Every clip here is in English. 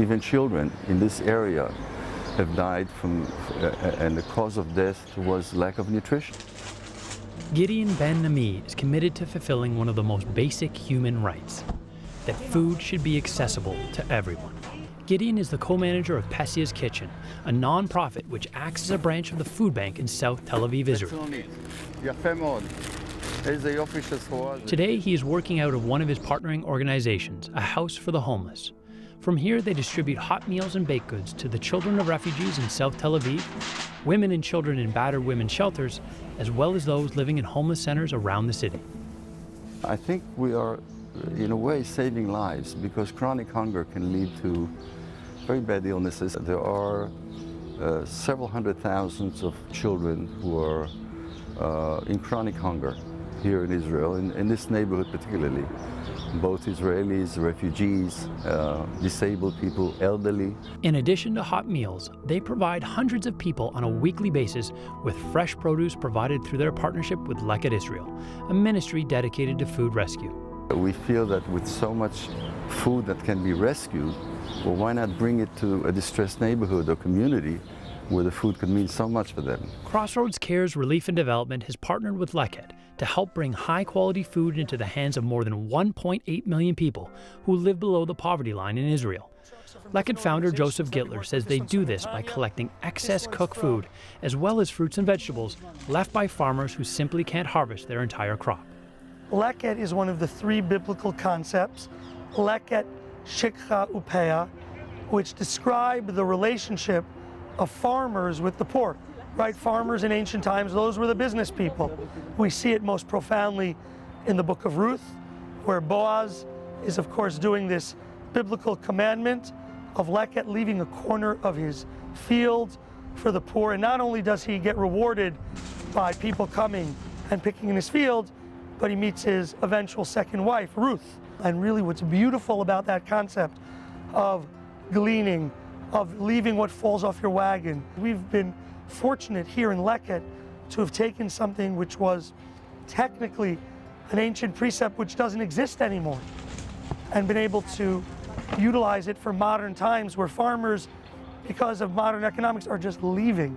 Even children in this area have died from, and the cause of death was lack of nutrition. Gideon Ben-Ami is committed to fulfilling one of the most basic human rights, that food should be accessible to everyone. Gideon is the co-manager of Pesia's Kitchen, a non-profit which acts as a branch of the food bank in South Tel Aviv, Israel. Today, he is working out of one of his partnering organizations, a house for the homeless. From here, they distribute hot meals and baked goods to the children of refugees in South Tel Aviv, women and children in battered women's shelters, as well as those living in homeless centers around the city. I think we are, in a way, saving lives, because chronic hunger can lead to very bad illnesses. There are several hundred thousands of children who are in chronic hunger here in Israel, in this neighborhood particularly. Both Israelis, refugees, disabled people, elderly. In addition to hot meals, they provide hundreds of people on a weekly basis with fresh produce provided through their partnership with Leket Israel, a ministry dedicated to food rescue. We feel that with so much food that can be rescued, well, why not bring it to a distressed neighborhood or community where the food could mean so much for them. Crossroads Cares Relief and Development has partnered with Leket to help bring high-quality food into the hands of more than 1.8 million people who live below the poverty line in Israel. Leket founder Joseph Gittler says they do this by collecting excess cooked food, as well as fruits and vegetables left by farmers who simply can't harvest their entire crop. Leket is one of the three biblical concepts, Leket, Shikha, Upeah, which describe the relationship of farmers with the poor, right? Farmers in ancient times, those were the business people. We see it most profoundly in the book of Ruth, where Boaz is, of course, doing this biblical commandment of Leket leaving a corner of his field for the poor. And not only does he get rewarded by people coming and picking in his field, but he meets his eventual second wife, Ruth. And really what's beautiful about that concept of gleaning, of leaving what falls off your wagon. We've been fortunate here in Leket to have taken something which was technically an ancient precept which doesn't exist anymore, and been able to utilize it for modern times where farmers, because of modern economics, are just leaving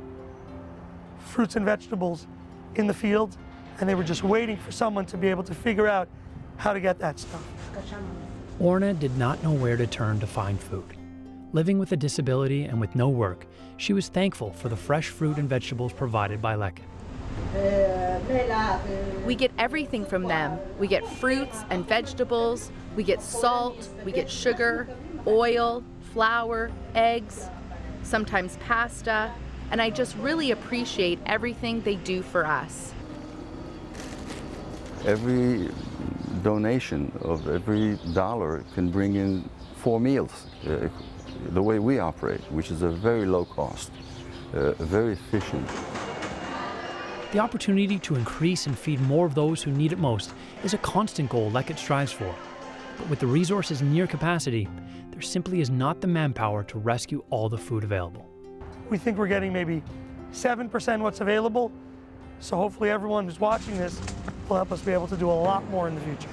fruits and vegetables in the field, and they were just waiting for someone to be able to figure out how to get that stuff. Orna did not know where to turn to find food. Living with a disability and with no work, she was thankful for the fresh fruit and vegetables provided by Leket. We get everything from them. We get fruits and vegetables, we get salt, we get sugar, oil, flour, eggs, sometimes pasta, and I just really appreciate everything they do for us. Every donation of every dollar can bring in 4 meals, the way we operate, which is a very low cost, very efficient. The opportunity to increase and feed more of those who need it most is a constant goal Leket strives for. But with the resources near capacity, there simply is not the manpower to rescue all the food available. We think we're getting maybe 7% what's available, so hopefully everyone who's watching this will help us be able to do a lot more in the future.